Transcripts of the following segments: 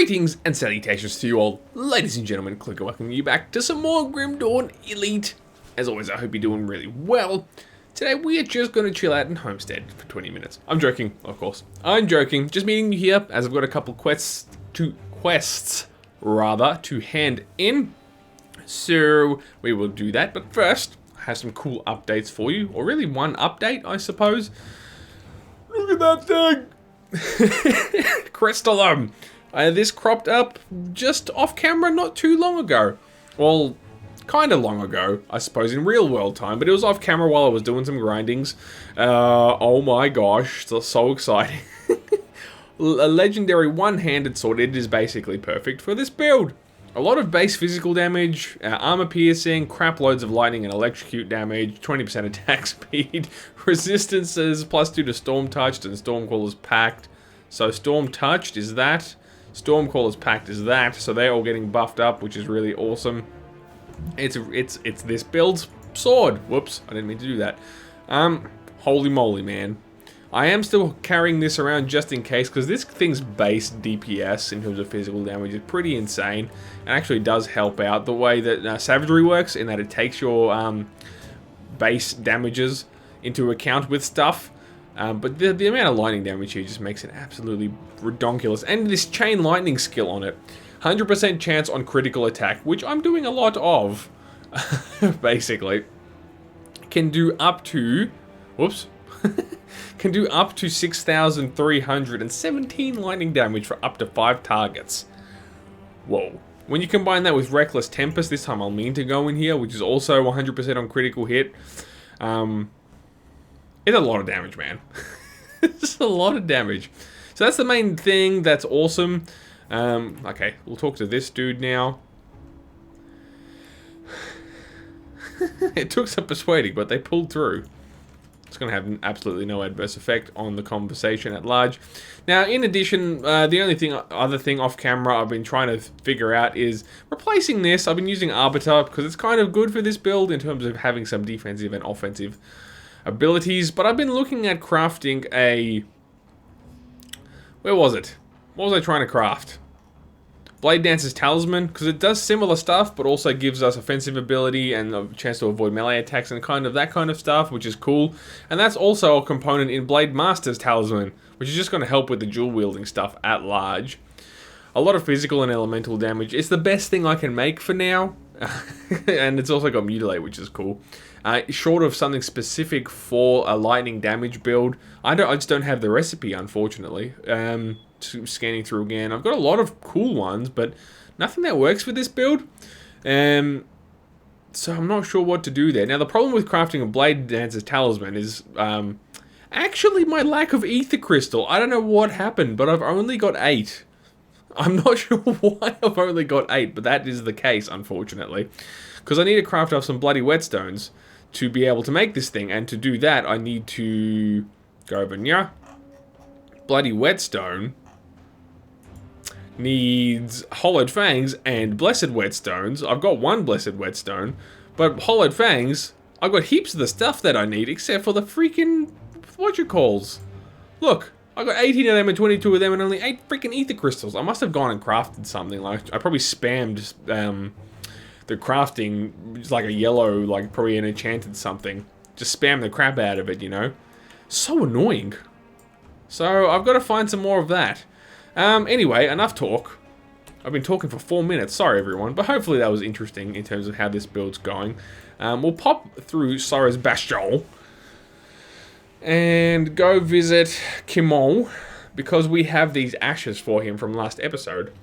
Greetings and salutations to you all, ladies and gentlemen. Clicker welcoming you back to some more Grim Dawn Elite. As always, I hope you're doing really well. Today we are just going to chill out in Homestead for 20 minutes. I'm joking, of course. I'm joking. Just meeting you here as I've got a couple quests to hand in. So we will do that. But first, I have some cool updates for you, or really one update, I suppose. Look at that thing. Crystalum. This cropped up just off camera not too long ago. Well, kind of long ago, I suppose, in real world time, but it was off camera while I was doing some grindings. Oh my gosh, it's so exciting. A legendary one-handed sword. It is basically perfect for this build. A lot of base physical damage, armor piercing, crap loads of lightning and electrocute damage, 20% attack speed, resistances, +2 to storm touched and Stormcaller's packed. So storm touched is that. Stormcaller's pact is that, so they're all getting buffed up, which is really awesome. It's this build's sword. Whoops, I didn't mean to do that. Holy moly, man. I am still carrying this around just in case, because this thing's base DPS in terms of physical damage is pretty insane, and actually does help out the way that Savagery works, in that it takes your base damages into account with stuff. But the amount of lightning damage here just makes it absolutely redonkulous. And this chain lightning skill on it. 100% chance on critical attack, which I'm doing a lot of, basically. Can do up to... Whoops. Can do up to 6,317 lightning damage for up to 5 targets. Whoa. When you combine that with Reckless Tempest, this time I'll mean to go in here, which is also 100% on critical hit. It's a lot of damage, man. It's a lot of damage. So that's the main thing. That's awesome. Okay, we'll talk to this dude now. It took some persuading, but they pulled through. It's going to have absolutely no adverse effect on the conversation at large. Now, in addition, the only other thing off camera I've been trying to figure out is replacing this. I've been using Arbiter because it's kind of good for this build in terms of having some defensive and offensive abilities, but I've been looking at crafting a... Where was it? What was I trying to craft? Blade Dancer's Talisman, because it does similar stuff, but also gives us offensive ability and a chance to avoid melee attacks and that kind of stuff, which is cool. And that's also a component in Blade Master's Talisman, which is just going to help with the dual wielding stuff at large. A lot of physical and elemental damage. It's the best thing I can make for now. And it's also got Mutilate, which is cool. Short of something specific for a lightning damage build, I just don't have the recipe, unfortunately. Scanning through again, I've got a lot of cool ones, but nothing that works for this build. So I'm not sure what to do there. Now, the problem with crafting a Blade Dancer's Talisman is actually my lack of Ether Crystal. I don't know what happened, but I've only got 8. I'm not sure why I've only got 8, but that is the case, unfortunately. Because I need to craft up some bloody whetstones to be able to make this thing, and to do that, I need to go over here. Bloody whetstone needs Hollowed Fangs and Blessed Whetstones. I've got 1 Blessed Whetstone, but Hollowed Fangs, I've got heaps of the stuff that I need, except for the freaking, whatchamacalls. Look. I got 18 of them and 22 of them and only 8 freaking ether crystals. I must have gone and crafted something. Like, I probably spammed the crafting, just like a yellow, like probably an enchanted something. Just spam the crap out of it, you know. So annoying. So I've got to find some more of that. Anyway, enough talk. I've been talking for 4 minutes. Sorry, everyone. But hopefully that was interesting in terms of how this build's going. We'll pop through Sorrow's Bastion and go visit Kimon, because we have these ashes for him from last episode.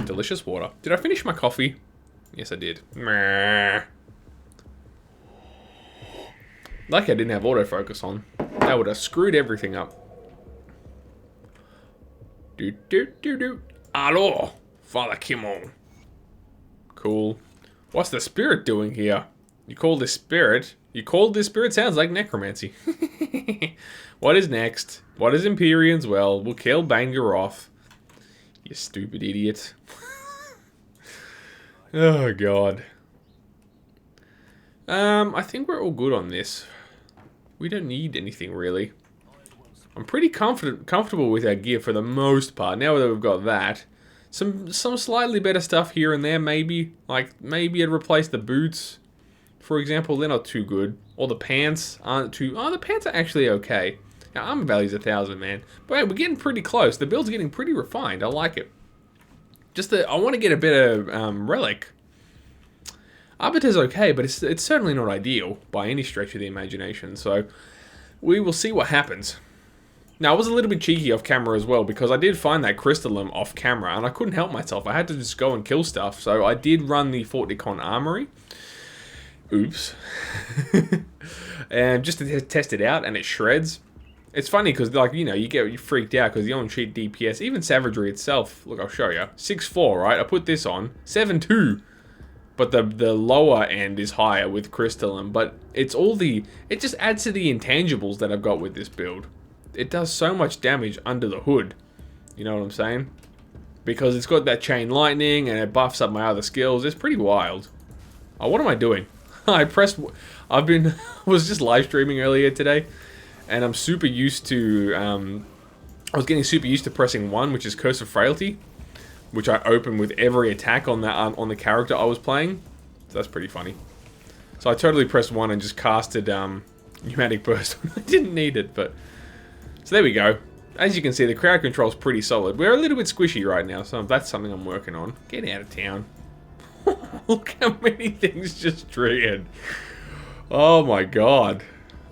Delicious water. Did I finish my coffee? Yes, I did. Lucky I didn't have autofocus on. That would have screwed everything up. Hello, Father Kimon. Cool. What's the spirit doing here? You call this spirit... You called this spirit? Sounds like necromancy. What is next? What is Empyreans? Well, we'll kill Banger off. You stupid idiot. Oh, God. I think we're all good on this. We don't need anything, really. I'm pretty comfortable with our gear for the most part. Now that we've got that, some slightly better stuff here and there, maybe. Like, maybe I'd replace the boots, for example. They're not too good. Or the pants aren't too... Oh, the pants are actually okay. Now, armor value's 1,000, man. But hey, we're getting pretty close. The build's getting pretty refined. I like it. I want to get a better relic. Arbiter's okay, but it's certainly not ideal by any stretch of the imagination. So, we will see what happens. Now, I was a little bit cheeky off camera as well, because I did find that crystallum off camera, and I couldn't help myself. I had to just go and kill stuff, so I did run the Fort Decon Armory. Oops. And just to test it out, and it shreds. It's funny, because, like, you know, you freaked out, because the on-cheat DPS, even Savagery itself, look, I'll show you, 6.4, right? I put this on, 7.2. But the lower end is higher with crystallum, but it just adds to the intangibles that I've got with this build. It does so much damage under the hood. You know what I'm saying? Because it's got that chain lightning and it buffs up my other skills. It's pretty wild. Oh, what am I doing? I was just live streaming earlier today, and I'm super used to, I was getting super used to pressing 1, which is Curse of Frailty, which I open with every attack on the character I was playing. So that's pretty funny. So I totally pressed 1 and just casted Pneumatic Burst. I didn't need it, but... So there we go. As you can see, the crowd control is pretty solid. We're a little bit squishy right now, so that's something I'm working on. Get out of town. Look how many things just triggered. Oh my god.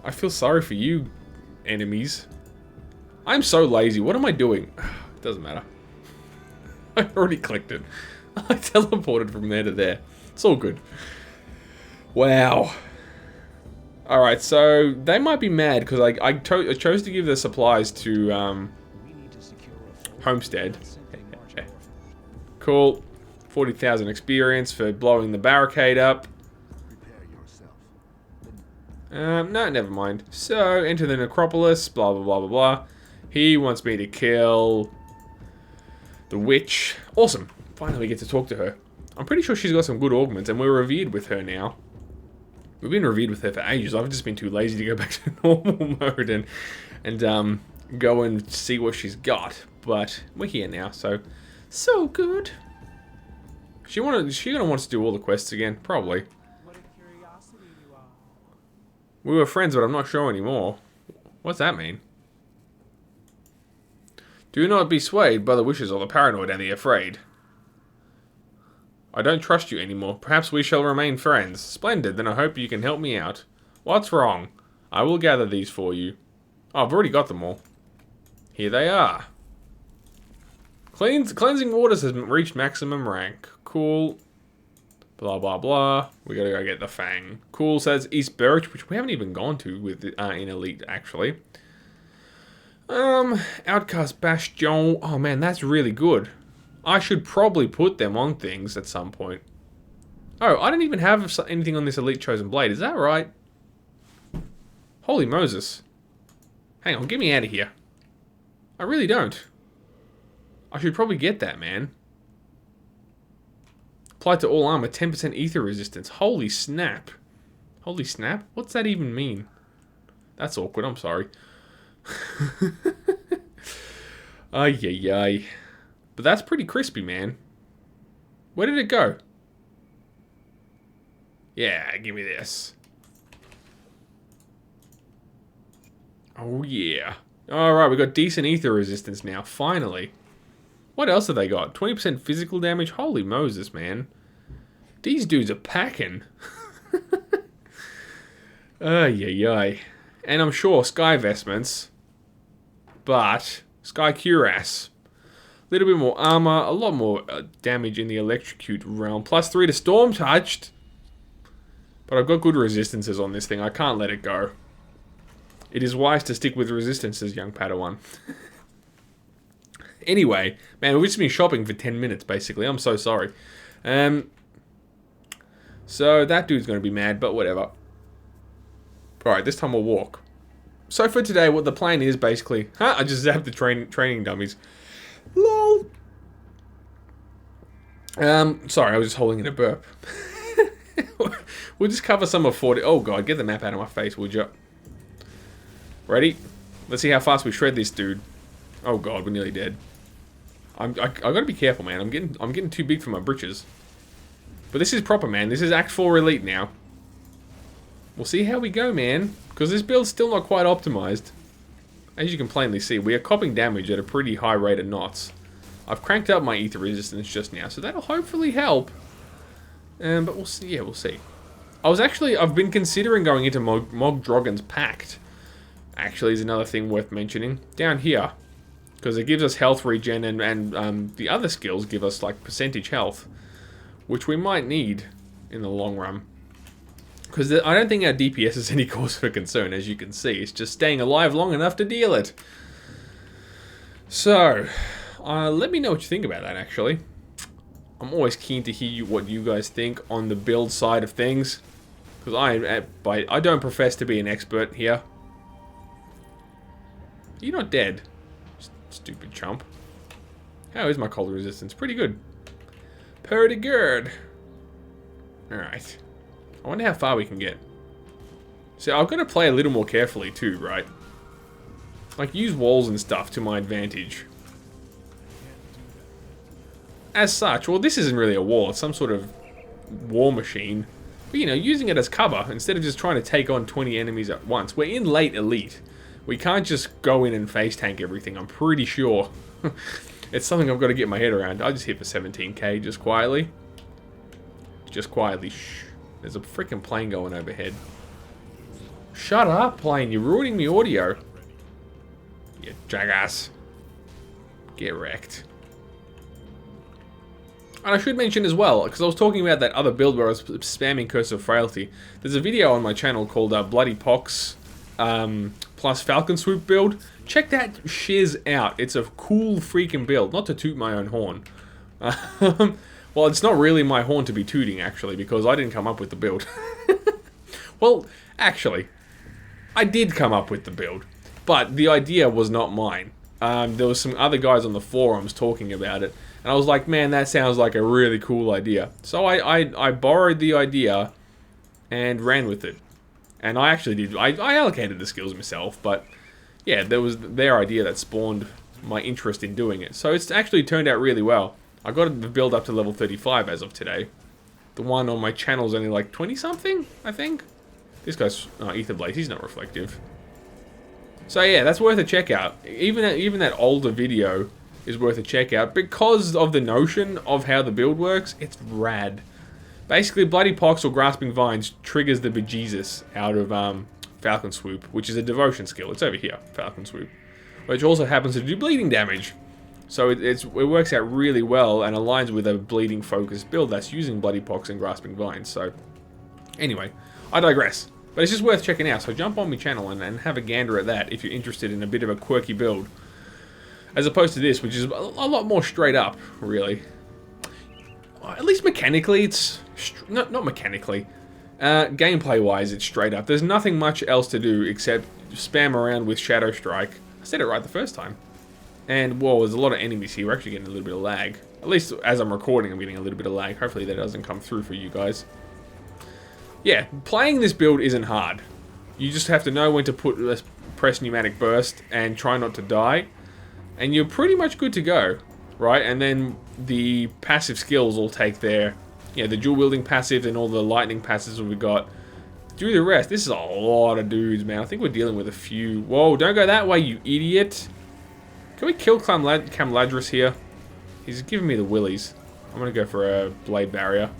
I feel sorry for you, enemies. I'm so lazy. What am I doing? It doesn't matter. I already clicked it. I teleported from there to there. It's all good. Wow. Alright, so they might be mad because I chose to give the supplies to Homestead. Cool. 40,000 experience for blowing the barricade up. No, never mind. So, enter the necropolis, blah blah blah blah blah. He wants me to kill the witch. Awesome. Finally get to talk to her. I'm pretty sure she's got some good augments, and we're revered with her now. We've been revered with her for ages. I've just been too lazy to go back to normal mode and go and see what she's got. But we're here now, so good. She gonna want us to do all the quests again, probably. What a curiosity you are. We were friends, but I'm not sure anymore. What's that mean? Do not be swayed by the wishes of the paranoid and the afraid. I don't trust you anymore. Perhaps we shall remain friends. Splendid, then I hope you can help me out. What's wrong? I will gather these for you. Oh, I've already got them all. Here they are. Cleansing waters has reached maximum rank. Cool. Blah, blah, blah. We gotta go get the Fang. Cool, says East Birch, which we haven't even gone to with in Elite, actually. Outcast Bastion. Oh, man, that's really good. I should probably put them on things at some point. Oh, I don't even have anything on this Elite Chosen Blade. Is that right? Holy Moses. Hang on, get me out of here. I really don't. I should probably get that, man. Apply to all armor, 10% ether resistance. Holy snap. Holy snap? What's that even mean? That's awkward, I'm sorry. Ay, ay, ay. But that's pretty crispy, man. Where did it go? Yeah, give me this. Oh, yeah. Alright, we got decent ether resistance now, finally. What else have they got? 20% physical damage? Holy Moses, man. These dudes are packing. Ay, ay, ay. And I'm sure Sky Vestments. But, Sky Cuirass. A little bit more armor, a lot more damage in the electrocute realm. +3 to storm touched. But I've got good resistances on this thing. I can't let it go. It is wise to stick with resistances, young Padawan. Anyway, man, we've just been shopping for 10 minutes, basically. I'm so sorry. So that dude's going to be mad, but whatever. Alright, this time we'll walk. So for today, what the plan is, basically... I just zapped the training dummies. LOL. Sorry, I was just holding in a burp. We'll just cover some of 40... Oh god, get the map out of my face, would you? Ready? Let's see how fast we shred this dude. Oh god, we're nearly dead. I gotta be careful, man. I'm getting too big for my britches. But this is proper, man. This is Act 4 Elite now. We'll see how we go, man. Because this build's still not quite optimized. As you can plainly see, we are copping damage at a pretty high rate of knots. I've cranked up my ether resistance just now, so that'll hopefully help. But we'll see. Yeah, we'll see. I've been considering going into Mogdrogon's Pact. Actually, is another thing worth mentioning. Down here. Because it gives us health regen and the other skills give us like percentage health. Which we might need in the long run. Because I don't think our DPS is any cause for concern, as you can see. It's just staying alive long enough to deal it. So, let me know what you think about that, actually. I'm always keen to hear what you guys think on the build side of things. Because I don't profess to be an expert here. You're not dead. Stupid chump. How is my cold resistance? Pretty good. Pretty good. Alright. I wonder how far we can get. So I've got to play a little more carefully too, right? Like use walls and stuff to my advantage. As such, well this isn't really a wall, it's some sort of war machine. But you know, using it as cover instead of just trying to take on 20 enemies at once. We're in late elite. We can't just go in and face tank everything, I'm pretty sure. It's something I've got to get my head around. I just hit for 17k just quietly. Just quietly, shh. There's a freaking plane going overhead. Shut up, plane. You're ruining the audio. You jackass. Get wrecked. And I should mention as well, because I was talking about that other build where I was spamming Curse of Frailty. There's a video on my channel called Bloody Pox plus Falcon Swoop build. Check that shiz out. It's a cool freaking build. Not to toot my own horn. Well, it's not really my horn to be tooting, actually, because I didn't come up with the build. Well, actually, I did come up with the build, but the idea was not mine. There was some other guys on the forums talking about it, and I was like, man, that sounds like a really cool idea. So I borrowed the idea and ran with it. And I actually did, I allocated the skills myself, but yeah, there was their idea that spawned my interest in doing it. So it's actually turned out really well. I got the build up to level 35 as of today. The one on my channel is only like 20 something, I think. This guy's Ether Blaze, he's not reflective. So yeah, that's worth a check out. Even that older video is worth a check out because of the notion of how the build works. It's rad. Basically, Bloody Pox or Grasping Vines triggers the bejesus out of Falcon Swoop, which is a devotion skill. It's over here, Falcon Swoop, which also happens to do bleeding damage. So it works out really well and aligns with a bleeding focused build that's using Bloody Pox and Grasping Vines. So anyway, I digress. But it's just worth checking out. So jump on my channel and have a gander at that if you're interested in a bit of a quirky build. As opposed to this, which is a lot more straight up, really. At least mechanically, it's... Not mechanically. Gameplay-wise, it's straight up. There's nothing much else to do except spam around with Shadow Strike. I said it right the first time. And, whoa, there's a lot of enemies here. We're actually getting a little bit of lag. At least as I'm recording, I'm getting a little bit of lag. Hopefully that doesn't come through for you guys. Yeah, playing this build isn't hard. You just have to know when to press Pneumatic Burst and try not to die. And you're pretty much good to go, right? And then the passive skills will take their... Yeah, the dual-wielding passives and all the lightning passives we've got. Do the rest. This is a lot of dudes, man. I think we're dealing with a few... Whoa, don't go that way, you idiot. Can we kill Camladris here? He's giving me the willies. I'm going to go for a Blade Barrier.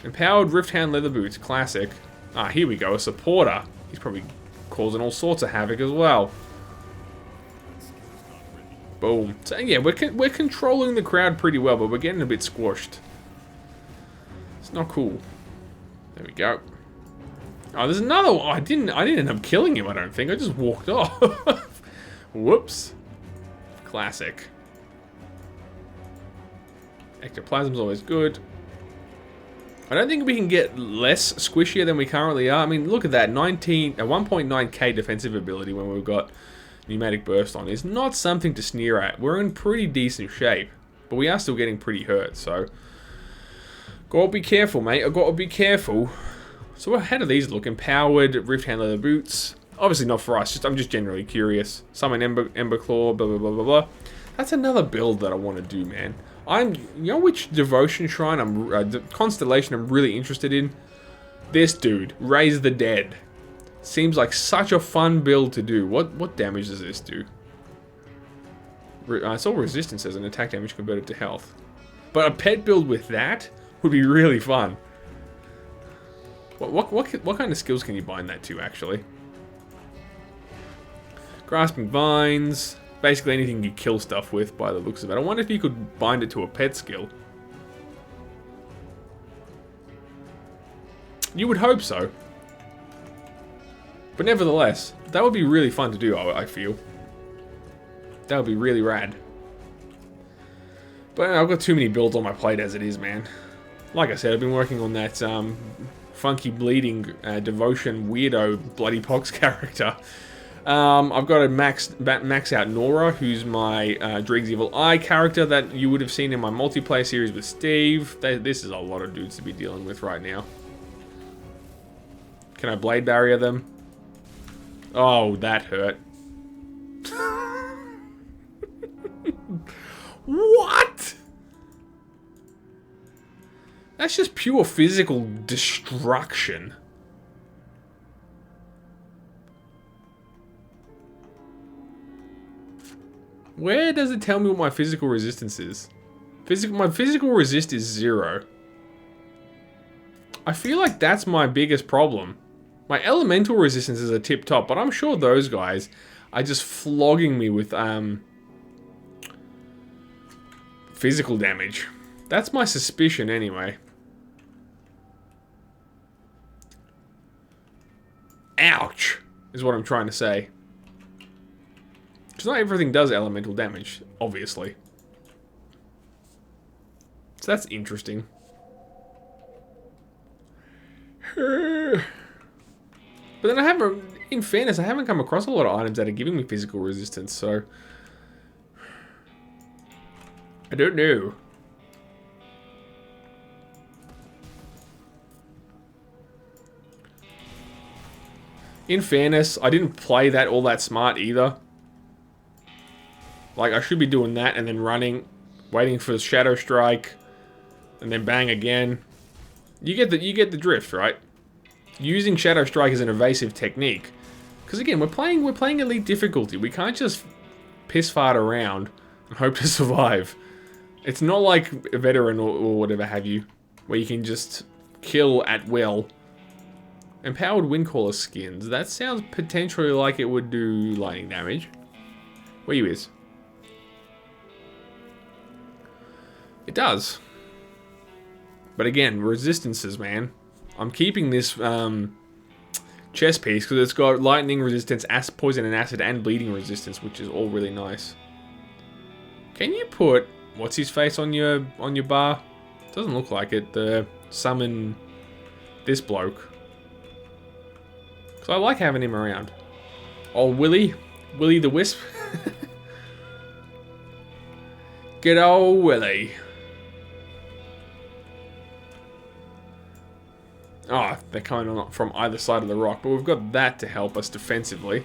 Empowered Rifthound Leather Boots. Classic. Ah, here we go. A supporter. He's probably causing all sorts of havoc as well. Boom. So yeah, we're controlling the crowd pretty well, but we're getting a bit squashed. It's not cool. There we go. Oh, there's another one. I didn't end up killing him, I don't think. I just walked off. Whoops. Classic. Ectoplasm's always good. I don't think we can get less squishier than we currently are. I mean, look at that. 1.9k defensive ability when we've got Pneumatic Burst on is not something to sneer at. We're in pretty decent shape, but we are still getting pretty hurt, so gotta be careful, mate. I gotta be careful. So how do these look? Empowered Rift Hand Leather Boots. Obviously not for us, I'm just generally curious. Summon Ember Claw, blah, blah, blah, blah, blah. That's another build that I want to do, man. You know which devotion shrine, constellation I'm really interested in? This dude, Raise the Dead. Seems like such a fun build to do. What damage does this do? It's all resistance as an attack damage converted to health. But a pet build with that would be really fun. What kind of skills can you bind that to, actually? Grasping Vines. Basically anything you kill stuff with, by the looks of it. I wonder if you could bind it to a pet skill. You would hope so. But nevertheless, that would be really fun to do, I feel. That would be really rad. But I've got too many builds on my plate as it is, man. Like I said, I've been working on that funky bleeding devotion weirdo bloody pox character. I've got a max out Nora, who's my Drig's Evil Eye character that you would have seen in my multiplayer series with Steve. This is a lot of dudes to be dealing with right now. Can I blade barrier them? Oh, that hurt. What? That's just pure physical destruction. Where does it tell me what my physical resistance is? My physical resist is 0. I feel like that's my biggest problem. My elemental resistance is a tip top, but I'm sure those guys are just flogging me with physical damage. That's my suspicion anyway. Ouch, is what I'm trying to say. Because not everything does elemental damage, obviously. So that's interesting. But then in fairness, I haven't come across a lot of items that are giving me physical resistance, so... I don't know. In fairness, I didn't play that all that smart either. Like, I should be doing that and then running, waiting for the Shadow Strike, and then bang again. You get the drift, right? Using Shadow Strike as an evasive technique. Because again, we're playing elite difficulty. We can't just piss fart around and hope to survive. It's not like a veteran or whatever have you, where you can just kill at will. Empowered Windcaller skins. That sounds potentially like it would do lightning damage. Where you is? It does. But again, resistances, man. I'm keeping this chest piece because it's got lightning resistance, poison and acid, and bleeding resistance, which is all really nice. Can you put what's his face on your bar? Doesn't look like it. The summon this bloke. Because I like having him around. Oh, Willy the Wisp. Good old Willy. Oh, they're coming on from either side of the rock, but we've got that to help us defensively.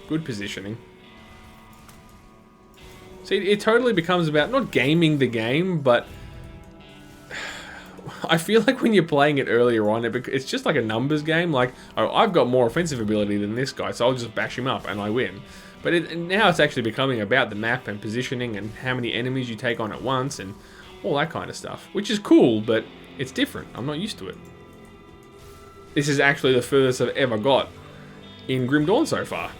Good positioning. See, it totally becomes about not gaming the game, but I feel like when you're playing it earlier on, it's just like a numbers game. Like, oh, I've got more offensive ability than this guy, so I'll just bash him up and I win. But now it's actually becoming about the map and positioning and how many enemies you take on at once and all that kind of stuff, which is cool, but it's different. I'm not used to it. This is actually the furthest I've ever got in Grim Dawn so far.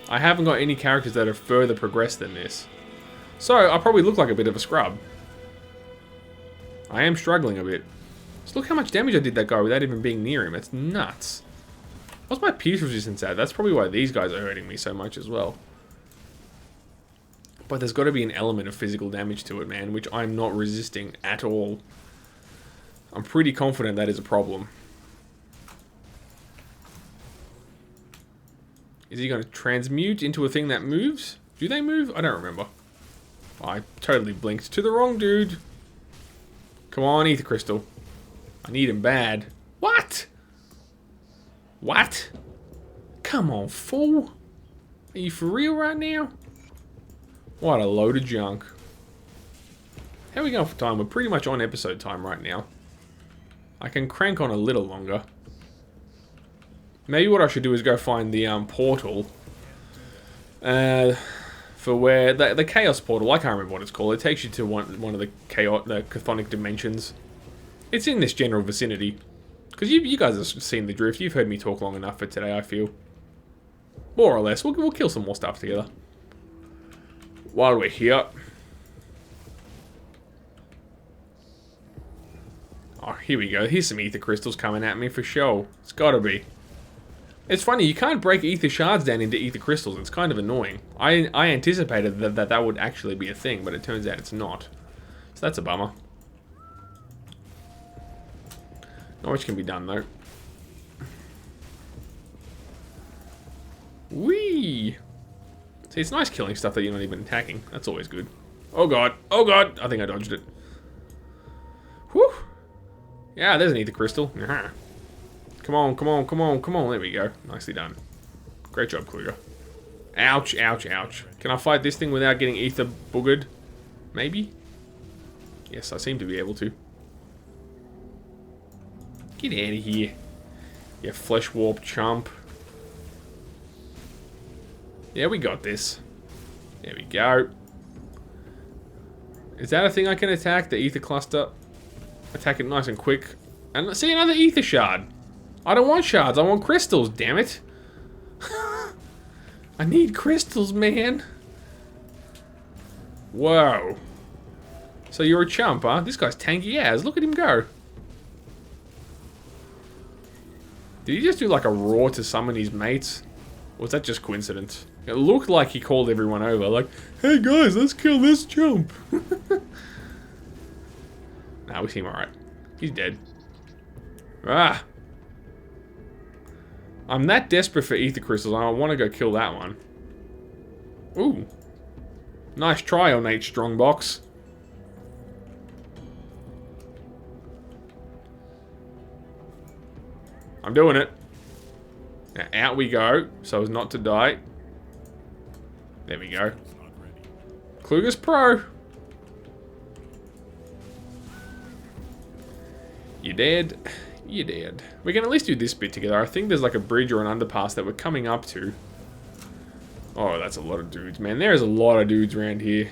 I haven't got any characters that are further progressed than this. So, I probably look like a bit of a scrub. I am struggling a bit. Just look how much damage I did that guy without even being near him. It's nuts. What's my pierce resistance at? That's probably why these guys are hurting me so much as well. But there's got to be an element of physical damage to it, man, which I'm not resisting at all. I'm pretty confident that is a problem. Is he going to transmute into a thing that moves? Do they move? I don't remember. I totally blinked to the wrong dude. Come on, Ether Crystal. I need him bad. What? What? come on, fool. Are you for real right now? What a load of junk. How are we going for time? We're pretty much on episode time right now. I can crank on a little longer. Maybe what I should do is go find the portal. For where... The Chaos Portal, I can't remember what it's called. It takes you to one of the chthonic dimensions. It's in this general vicinity. Because you guys have seen the drift. You've heard me talk long enough for today, I feel. More or less. We'll kill some more stuff together. While we're here. Oh, here we go. Here's some ether crystals coming at me for sure. It's gotta be. It's funny, you can't break ether shards down into ether crystals. It's kind of annoying. I anticipated that would actually be a thing, but it turns out it's not. So that's a bummer. Not much can be done, though. Whee! See, it's nice killing stuff that you're not even attacking. That's always good. Oh god. Oh god! I think I dodged it. Whew! Yeah, there's an ether crystal. Uh-huh. Come on, come on, come on, come on. There we go. Nicely done. Great job, Kluger. Ouch, ouch, ouch. Can I fight this thing without getting ether boogered? Maybe? Yes, I seem to be able to. Get out of here. You flesh warp chump. Yeah, we got this. There we go. Is that a thing I can attack? The ether cluster? Attack it nice and quick. And see, another ether shard. I don't want shards, I want crystals, damn it. I need crystals, man. Whoa. So you're a chump, huh? This guy's tanky as. Look at him go. Did he just do like a roar to summon his mates? Or was that just coincidence? It looked like he called everyone over, like, hey guys, let's kill this chump. Nah, we seem alright. He's dead. Ah. I'm that desperate for ether crystals, I want to go kill that one. Ooh. Nice try, ornate strongbox. I'm doing it. Now, out we go, so as not to die. There we go. Kluger's pro. You dead. You dead. We can at least do this bit together. I think there's like a bridge or an underpass that we're coming up to. Oh, that's a lot of dudes, man. There's a lot of dudes around here.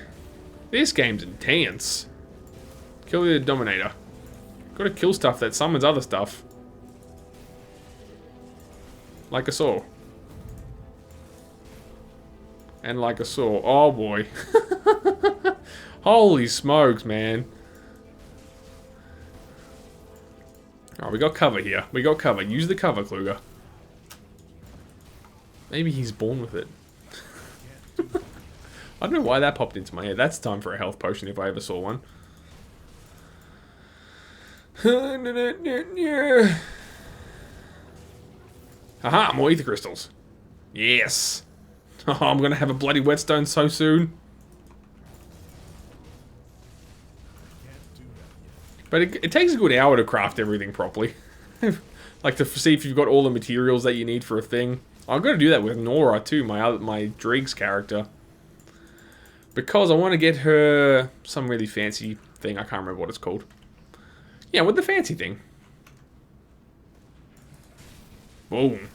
This game's intense. Kill the Dominator. Gotta kill stuff that summons other stuff. Like a saw. And like a saw. Oh boy. Holy smokes, man. Alright, we got cover here. We got cover. Use the cover, Kluger. Maybe he's born with it. I don't know why that popped into my head. That's time for a health potion if I ever saw one. Haha, more ether crystals. Yes. Oh, I'm gonna have a bloody whetstone so soon. But it takes a good hour to craft everything properly. Like to see if you've got all the materials that you need for a thing. I've got to do that with Nora too, my Dreeg's character. Because I want to get her some really fancy thing. I can't remember what it's called. Yeah, with the fancy thing. Boom.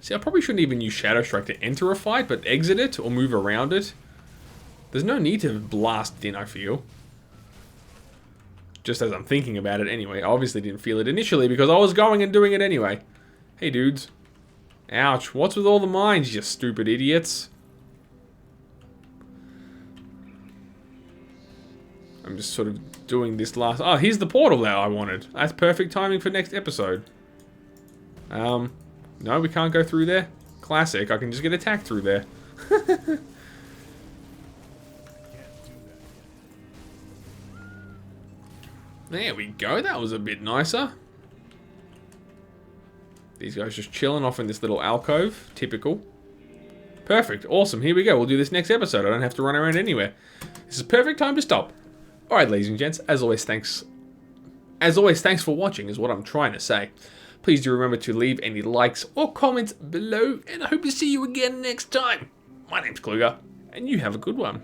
See, I probably shouldn't even use Shadow Strike to enter a fight, but exit it or move around it. There's no need to blast in, I feel. Just as I'm thinking about it anyway. I obviously didn't feel it initially because I was going and doing it anyway. Hey, dudes. Ouch. What's with all the mines, you stupid idiots? I'm just sort of doing this last... Oh, here's the portal that I wanted. That's perfect timing for next episode. No, we can't go through there. Classic. I can just get attacked through there. There we go. That was a bit nicer. These guys just chilling off in this little alcove. Typical. Perfect. Awesome. Here we go. We'll do this next episode. I don't have to run around anywhere. This is a perfect time to stop. Alright, ladies and gents. As always, thanks for watching is what I'm trying to say. Please do remember to leave any likes or comments below, and I hope to see you again next time. My name's Kluger, and you have a good one.